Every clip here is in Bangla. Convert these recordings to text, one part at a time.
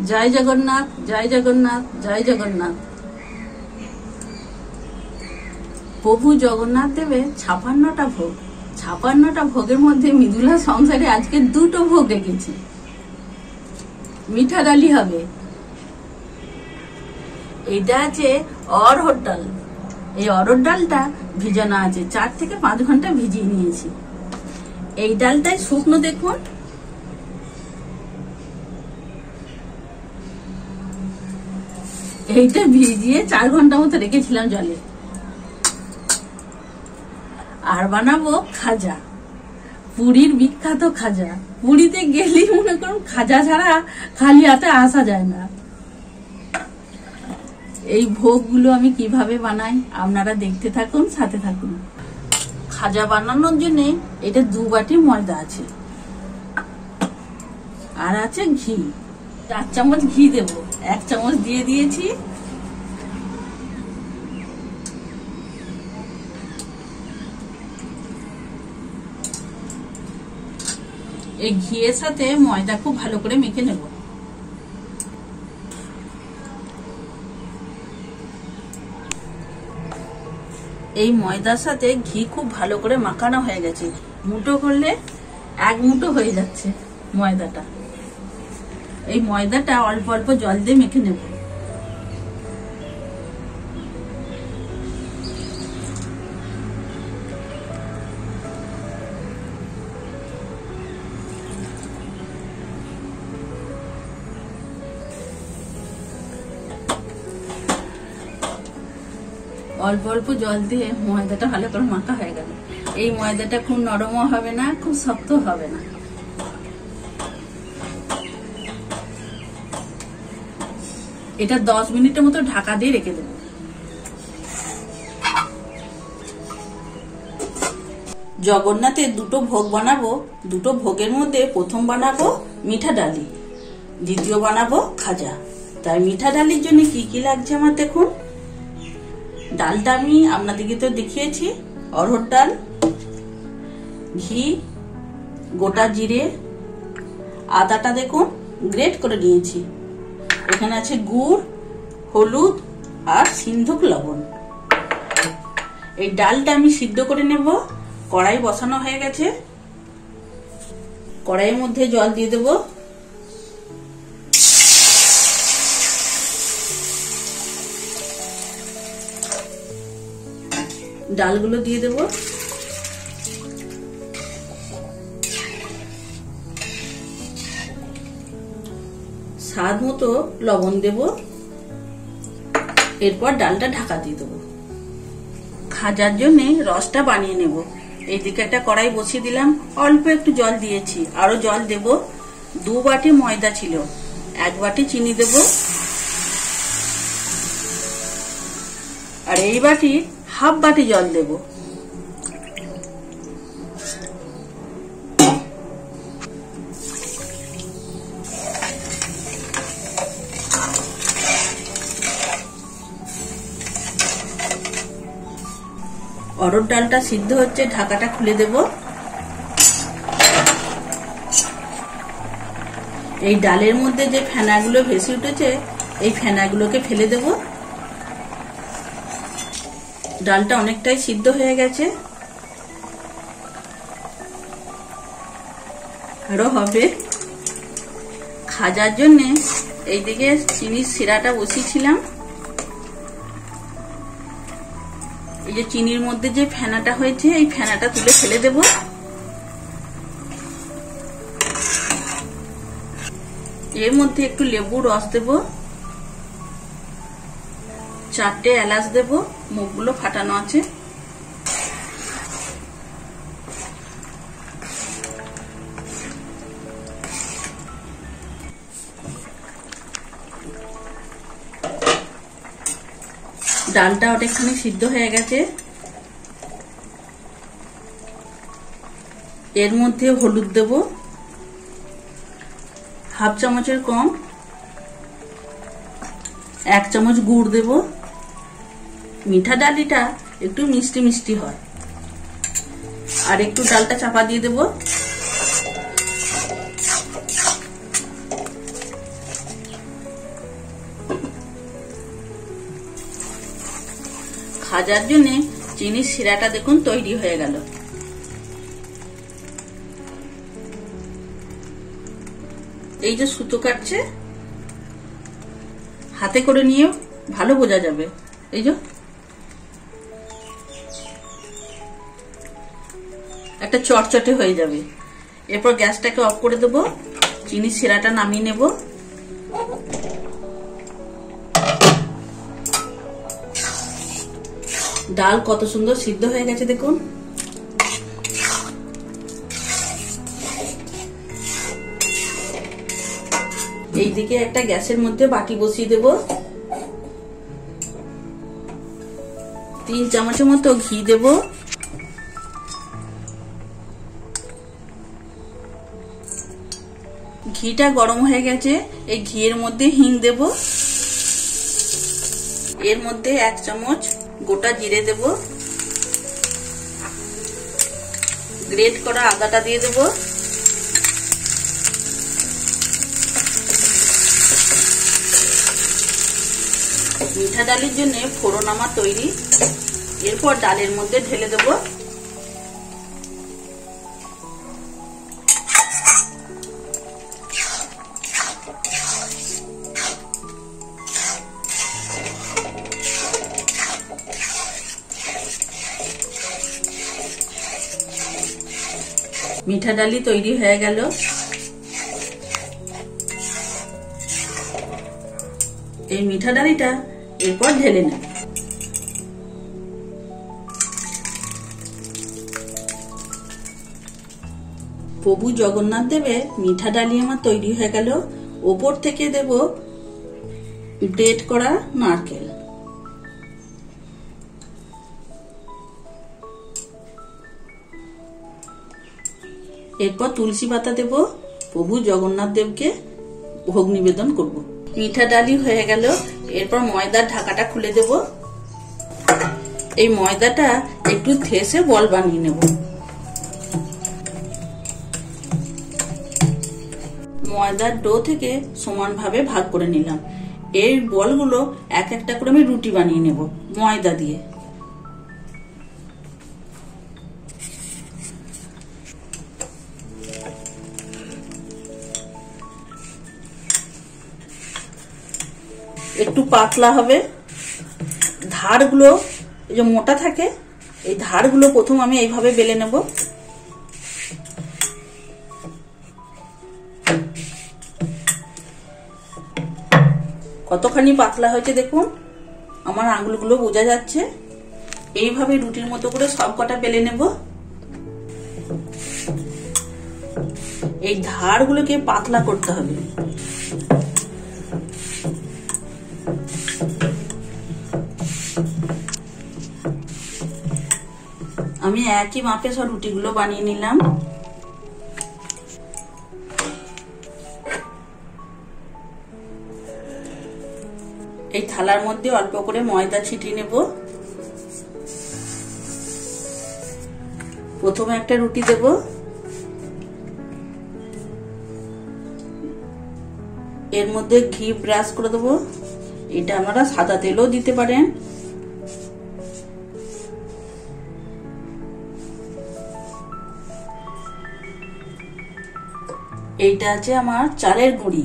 জয় জগন্নাথ, জয় জগন্নাথ, জয় জগন্নাথ। প্রভু জগন্নাথ দেবের ৫৬টা ভোগ। ৫৬টা ভোগের মধ্যে মৃদুলা সংসারে আজকে ২টো ভোগ রেখেছি। মিঠা ডালি হবে, এইটা আছে অরহর ডাল। এই অরহর ডালটা ভিজানো আছে, ৪ থেকে ৫ ঘন্টা ভিজিয়ে নিয়েছি। এই ডালটাই শুকনো, দেখুন এইটা ভিজিয়ে ৪ ঘন্টা মতো রেখেছিলাম জলে। আর বানাবো খাজা, পুরীর বিখ্যাত খাজা। পুরীতে গেলেই মনে করুন খাজা ছাড়া খালি হাতে আসা যায় না। এই ভোগগুলো আমি কিভাবে বানাই আপনারা দেখতে থাকুন, সাথে থাকুন। খাজা বানানোর জন্য এটা ২ বাটি ময়দা আছে, আর আছে ঘি। ৪ চামচ ঘি দেব, ১ চামচ দিয়ে দিয়েছি। এই ঘিয়ের সাথে ময়দা খুব ভালো করে মেখে নেব। এই ময়দার সাথে ঘি খুব ভালো করে মাখানো হয়ে গেছে। মুঠো করলে ১ মুঠো হয়ে যাচ্ছে ময়দাটা। এই ময়দাটা অল্প অল্প জল দিয়ে মেখে নেব। অল্প অল্প জল দিয়ে ময়দাটা ভালো করে মাখা হয়ে গেল। এই ময়দাটা খুব নরমও হবে না, খুব শক্ত হবে না। এটা ১০ মিনিটের মতো ঢাকা দিয়ে রেখে দেব। জগন্নাথের ২টো ভোগ বানাবো। ২টো ভোগের মধ্যে প্রথম বানাবো মিঠা ডালি, দ্বিতীয় বানাবো খাজা। তাই মিঠা ডালির জন্য কি কি লাগছে আমার দেখুন। ডালটা আমি আপনাদেরকে তো দেখিয়েছি, অরহর ডাল, ঘি, গোটা জিরে, আদাটা দেখুন গ্রেট করে নিয়েছি। এখানে আছে গুড়, হলুদ আর সিন্ধুক লবণ। এই ডালটা আমি সিদ্ধ করে নেব। কড়াই বসানো হয়ে গেছে, কড়াইয়ের মধ্যে জল দিয়ে দেব। ডালগুলো দিয়ে দেব। স্বাদ মতো লবণ দেব। এরপর ডালটা ঢাকা দিয়ে দেবো। খাজার জন্য রসটা বানিয়ে নেব। এইদিকে একটা কড়াই বসিয়ে দিলাম, অল্প একটু জল দিয়েছি, আরো জল দেব। ২ বাটি ময়দা ছিল, ১ বাটি চিনি দেব, আর এই বাটি হাফ বাটি জল দেব। অরহর ডালটা সিদ্ধ হচ্ছে, ঢাকাটা খুলে দেব। এই ডালের মধ্যে যে ফেনাগুলো ভেসে উঠেছে, এই ফেনাগুলোকে ফেলে দেব। ডালটা অনেকটাই সিদ্ধ হয়ে গেছে, আরো হবে। খাজার জন্য এইদিকে চিনির শিরাটা বসিয়েছিলাম। এই যে চিনির মধ্যে যে ফেনাটা হয়েছে, এই ফেনাটা তুলে ফেলে দেব। এর মধ্যে একটু লেবুর রস দেব, 4টে এলাচ দেব, মুখগুলো ফাটানো আছে। ডালটা অনেকখানি সিদ্ধ হয়ে গেছে। এর মধ্যে হলুদ দেব, হাফ চামচের কম, 1 চামচ গুড় দেব। মিঠা ডালিটা একটু মিষ্টি মিষ্টি হয়। আর একটু ডালটা চাপা দিয়ে দেব। ভাজার জন্য চিনির শিরাটা দেখুন তৈরি হয়ে গেল। এই যে সুতো কাটছে, হাতে করে নিয়ে ভালো বোঝা যাবে। এই যে একটা চটচটে হয়ে যাবে। এরপর গ্যাসটাকে অফ করে দেবো, চিনির শিরাটা নামিয়ে নেব। ডাল কত সুন্দর সিদ্ধ হয়ে গেছে দেখুন। এইদিকে একটা গ্যাসের মধ্যে বাটি বসিয়ে দেব। 3 চামচের মতো ঘি দেব। ঘিটা গরম হয়ে গেছে, এই ঘিয়ের মধ্যে হিং দেব। এর মধ্যে 1 চামচ গোটা জিরে দেব। গ্রেট করা আদাটা দিয়ে দেব। মিঠা ডালের জন্য ফোড়ন আমার তৈরি। এরপর ডালের মধ্যে ঢেলে দেব। মিঠা ডালি তৈরি হয়ে গেল। এই মিঠা ডালিটা এরপর ঢেলে নেব। প্রভু জগন্নাথ দেবের মিঠা ডালি আমার তৈরি হয়ে গেল। ওপর থেকে দেব গ্রেট করা নারকেল। এরপর তুলসী পাতা দেব। প্রভু জগন্নাথ দেবকে ভোগ নিবেদন করব। মিঠা ডালি হয়ে গেল। এরপর ময়দার ঢাকাটা খুলে দেব। এই ময়দাটা একটু থেসে বল বানিয়ে নেব। ময়দার ডো থেকে সমানভাবে ভাগ করে নিলাম। এই বলগুলো এক একটা করে আমি রুটি বানিয়ে নেব ময়দা দিয়ে। একটু পাতলা হবে। ধারগুলো এই যে মোটা থাকে, এই ধারগুলো প্রথম আমি এইভাবে বেলে নেব। কতখানি পাতলা হয়েছে দেখুন, আমার আঙুলগুলো বোঝা যাচ্ছে। এইভাবে রুটির মতো করে সব কটা বেলে নেব। এই ধারগুলোকে পাতলা করতে হবে। আমি একই মাপে সব রুটিগুলো বানিয়ে নিলাম। এই থালার মধ্যে অল্প করে ময়দা ছিটিয়ে নেব। প্রথমে একটা রুটি দেব। এর মধ্যে ঘি ব্রাশ করে দেব। এটা আপনারা সাদা তেলও দিতে পারেন। এইটা আছে আমার চালের গুঁড়ি।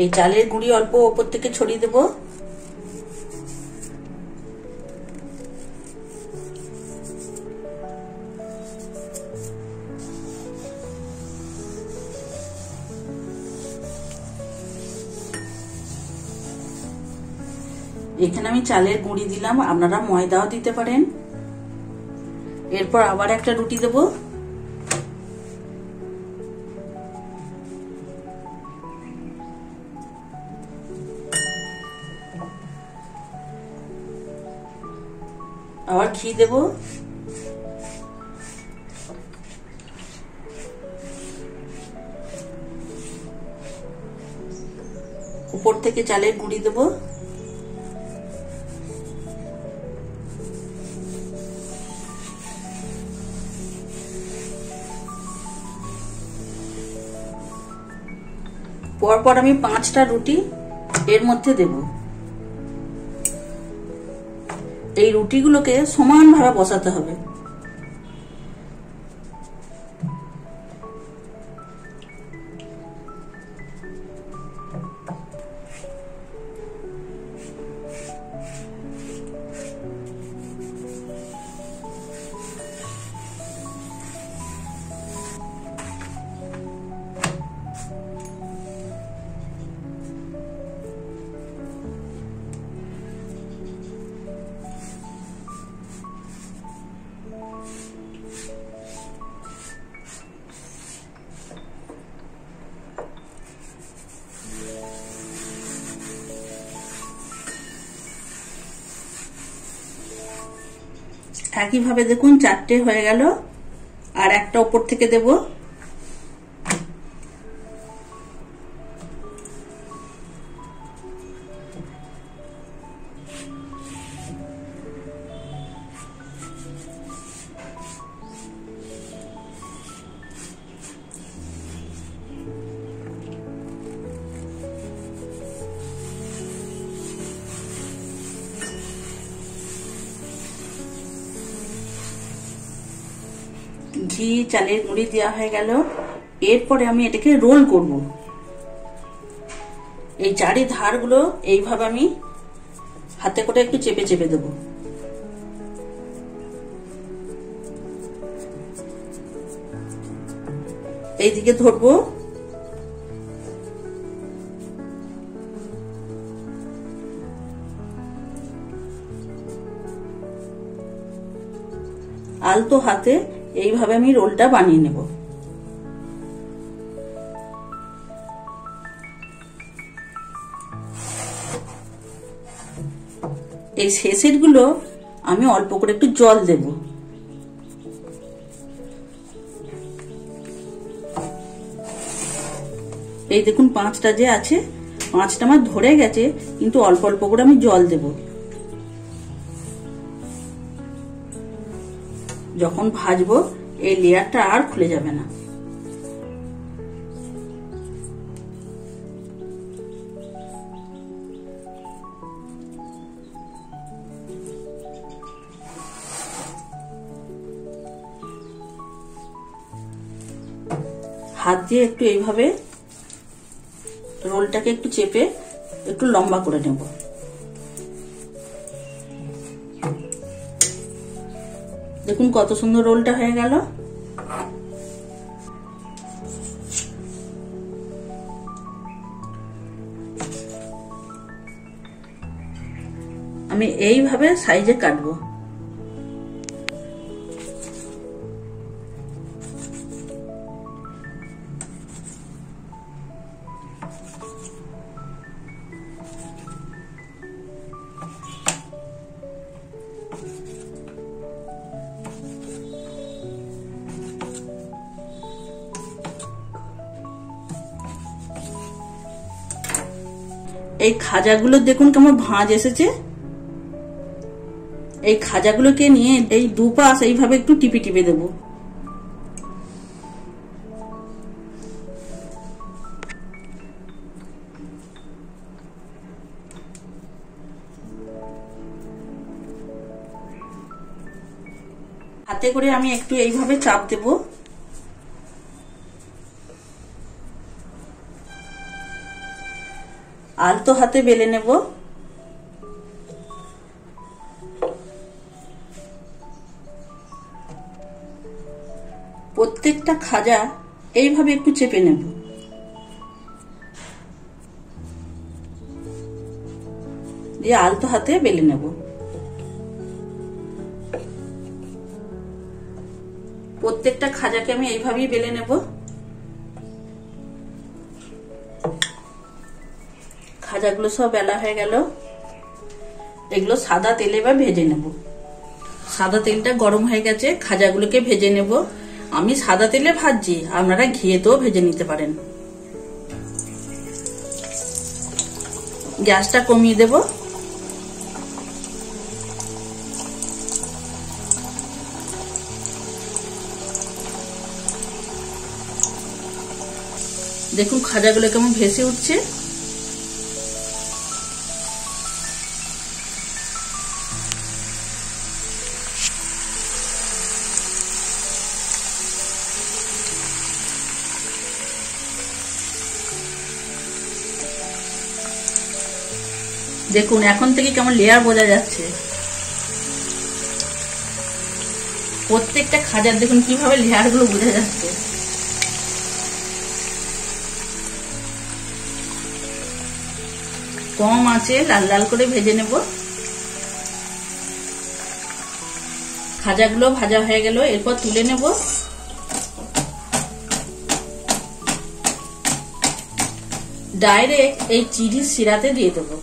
এই চালের গুঁড়ি অল্প ওপর থেকে ছড়িয়ে দেব। এখানে আমি চালের গুঁড়ি দিলাম, আপনারা ময়দাও দিতে পারেন। এরপর আবার একটা রুটি দেব। আবার ঘি দেব। উপর থেকে চালের গুঁড়ি দেব। পরপর আমি 5টা রুটি এর মধ্যে দেব। এই রুটিগুলোকে সমানভাবে বসাতে হবে। একইভাবে দেখুন 4টে হয়ে গেল, আর একটা উপর থেকে দেব। ঘি চালের গুঁড়ি দেওয়া হয়ে গেল। এরপরে আমি এটাকে রোল করব। এই চারি ধারগুলো এইভাবে আমি হাতে করে একটু চেপে চেপে দেব। এইদিকে ধরবো, আলতো হাতে এইভাবে আমি রোলটা বানিয়ে নেব। এই শেষের গুলো আমি অল্প করে একটু জল দেব। এই দেখুন 5টা যে আছে, 5টা আমার ধরে গেছে, কিন্তু অল্প অল্প করে আমি জল দেব। যখন ভাজবো এই লেয়ারটা আর খুলে যাবে না। হাত দিয়ে একটু এইভাবে রোলটাকে একটু চেপে একটু লম্বা করে নেব। দেখুন কত সুন্দর রোলটা হয়ে গেল। আমি এইভাবে সাইজে কাটবো। এই খাজাগুলো দেখুন কেমন ভাঁজ এসেছে। এই খাজাগুলোকে নিয়ে এই দুপাশ এইভাবে একটু টিপে টিপে দেব। হাতে করে আমি একটু এইভাবে চাপ দেব। আলতো হাতে বেলে নেব। প্রত্যেকটা খাজা এইভাবে একটু চেপে নেব। দিয়ে আলতো হাতে বেলে নেব। প্রত্যেকটা খাজাকে আমি এইভাবেই বেলে নেব। খাজাগুলো সব বেলা হয়ে গেল। এগুলো সাদা তেলে বা ভেজে নেব। সাদা তেলটা গরম হয়ে গেছে, খাজাগুলোকে ভেজে নেব। আমি সাদা তেলে ভাজছি, আপনারা ঘিয়েতেও ভেজে নিতে পারেন। গ্যাসটা কমিয়ে দেব। দেখুন খাজাগুলো কেমন ভেসে উঠছে। দেখুন এখন থেকে কেমন লেয়ার বোঝা যাচ্ছে। প্রত্যেকটা খাজার দেখুন কিভাবে লেয়ার গুলো বোঝা যাচ্ছে। কম আঁচে লাল লাল করে ভেজে নেব। খাজাগুলো ভাজা হয়ে গেল, এরপর তুলে নেব। ডাইরেক্ট এই চিনির শিরাতে দিয়ে দেবো।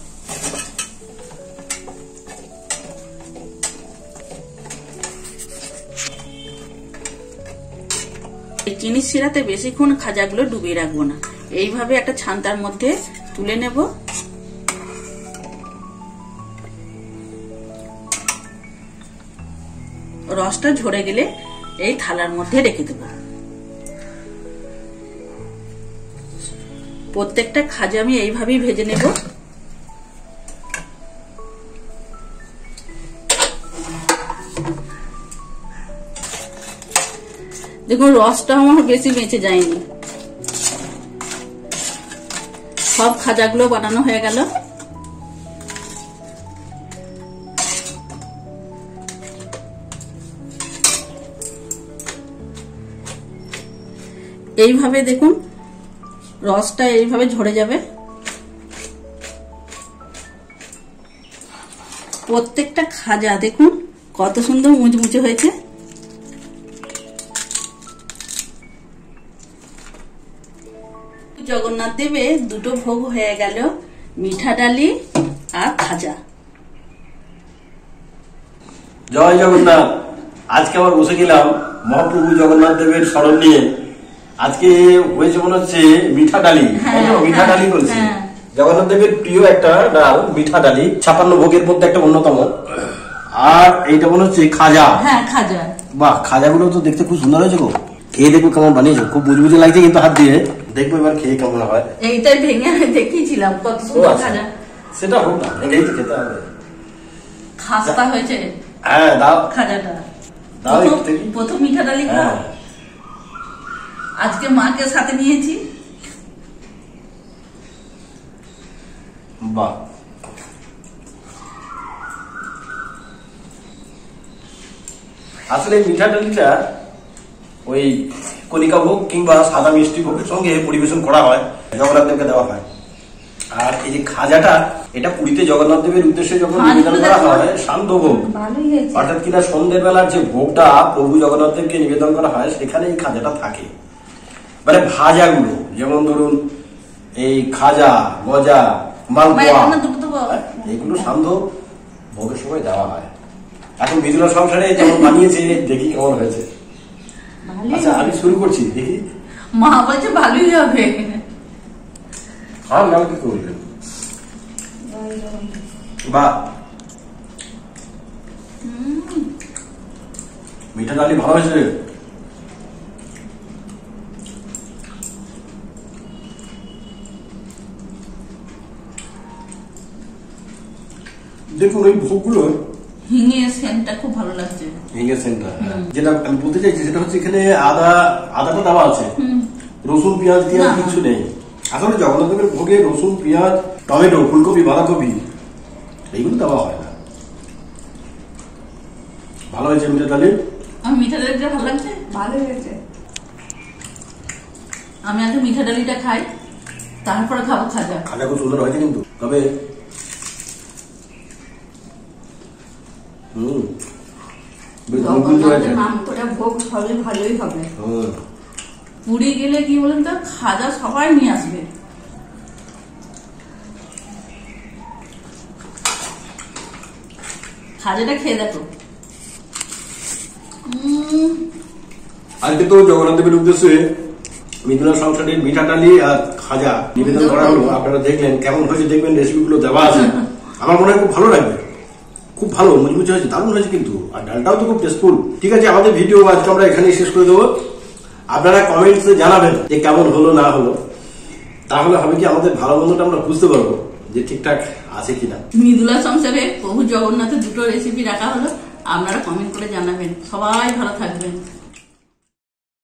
চিনির শিরাতে বেশিক্ষণ খাজাগুলো ডুবিয়ে রাখবো না, এইভাবে একটা ছান্তার মধ্যে তুলে নেব। রসটা ঝরে গেলে এই থালার মধ্যে রেখে দেব। প্রত্যেকটা খাজা আমি এইভাবেই ভেজে নেব। দেখুন রসটা আমার বেশি বেঁচে যায়নি। সব খাজাগুলো বানানো হয়ে গেল। এইভাবে দেখুন রসটা এইভাবে ঝরে যাবে। প্রত্যেকটা খাজা দেখুন কত সুন্দর মুচমুচে হয়েছে। জগন্নাথ দেবের দুটো ভোগ হয়ে গেল, মিঠা ডালি আর খাজা। জয় জগন্নাথ। আজকে আবার বসে গেলাম মহাপ্রভু জগন্নাথ দেবের স্মরণ নিয়ে। আজকে হয়েছে মনে হচ্ছে মিঠা ডালি। মিঠা ডালি বলছি, জগন্নাথ দেবের প্রিয় একটা ডাল মিঠা ডালি, 56 ভোগের মধ্যে একটা অন্যতম। আর এইটা মনে হচ্ছে খাজা। হ্যাঁ খাজা। বাহ, খাজাগুলো তো দেখতে খুব সুন্দর হয়েছে গো। খেয়ে দেখবো কেমন বানিয়েছো, খুব বুঝবুঝে লাগছে কিন্তু হাত দিয়ে। দেখবো এবার খেয়ে কেমন হয়। এইটাই ভেঙে দেখিয়েছিলাম কত সুন্দর খাজা। সেটা হোক না, ভেঙেই তো খেতে হবে। খাস্তা হয়েছে। হ্যাঁ দাও খাজাটা। দাও প্রথম মিঠা ডালি খাও। আজকে মাকে সাথে নিয়েছি। বাহ, আসলে মিঠা ডালিটা ওই কণিকা ভোগ কিংবা সাদা মিষ্টি ভোগের সঙ্গে পরিবেশন করা হয়, জগন্নাথ দেবকে দেওয়া হয়। আর এই যে খাজাটা, এটা পুরীতে জগন্নাথ দেবের উদ্দেশ্যে যখন নিবেদন করা হয় শান্ত ভোগ, অর্থাৎ কিনা সন্ধ্যের বেলার যে ভোগটা প্রভু জগন্নাথ দেবকে নিবেদন করা হয় সেখানে এই খাজাটা থাকে। মানে ভাজাগুলো যেমন ধরুন এই খাজা, গজা, মালপোয়া, এগুলো শান্ত ভোগের সময় দেওয়া হয়। এখন মৃদুলা সংসারে যেমন বানিয়েছে, দেখি কেমন হয়েছে। আচ্ছা আমি শুরু করছি, দেখি। মা বলছে ভালোই হবে। হ্যাঁ নাম কি করবেন? বাহ, মিঠা ডালি ভালো হয়েছে। দেখুন এই ভোগগুলো হিঙের সেন্টটা খুব ভালো লাগছে। হিঙের সেন্টটা যেটা আমি বলতে চাইছি সেটা হচ্ছে এখানে আদাটা দেওয়া আছে, রসুন পেঁয়াজ দিয়ে কিছু নেই। আসলে জগন্নাথ দেবের ভোগে রসুন পেঁয়াজ টমেটো ফুলকপি বাঁধাকপি এইগুলো দেওয়া হয় না। ভালো হয়েছে মিঠা ডালি। আমার মিঠা ডালিটা ভালো লাগছে। ভালো হয়েছে। আমি আগে মিঠা ডালিটা খাই, তারপরে খাবো খাজা। খাজা খুব সুন্দর হয়েছে কিন্তু, তবে ভালোই হবে। পুরী গেলে কি বলেন তো, খাজা সবাই নিয়ে আসবে। খাজাটা খেয়ে দেখো। আজকে তো জগন্নাথ দেবের উদ্দেশ্যে মৃদুলা সংসারের মিঠা ডালি আর খাজা নিবেদন করা হলো। আপনারা দেখলেন কেমন হয়েছে, দেখবেন রেসিপিগুলো দেওয়া আছে। আমার মনে হয় খুব ভালো লাগবে, খুব ভালো মুচমুচে হয়েছে, দারুণ হয়েছে কিন্তু। আর ডালটাও তো খুব টেস্টফুল। ঠিক আছে, আমাদের ভিডিও আজকে আমরা এখানেই শেষ করে দেবো। আপনারা কমেন্টসে জানাবেন যে কেমন হলো না হলো, তাহলে হবে কি আমাদের ভালো মন্দটা আমরা বুঝতে পারবো যে ঠিকঠাক আছে কিনা। মৃদুলা সংসারে প্রভু জগন্নাথের দুটো রেসিপি রাখা হলো, আপনারা কমেন্ট করে জানাবেন। সবাই ভালো থাকবেন।